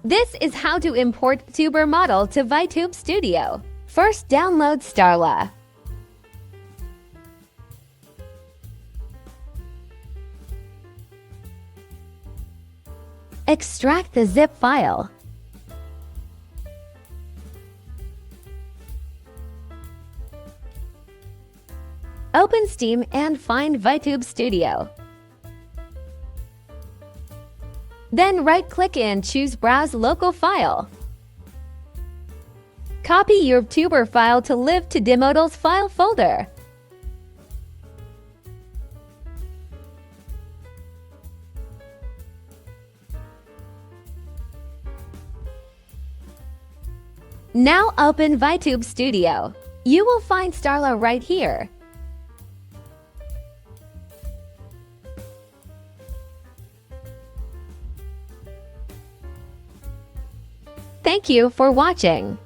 This is how to import Vtuber model to Vtube Studio. First, download Starla. Extract the zip file. Open Steam and find Vtube Studio. Then right-click and choose Browse Local File. Copy your Vtuber file to live to Emote's file folder. Now open Vtube Studio. You will find Starla right here. Thank you for watching.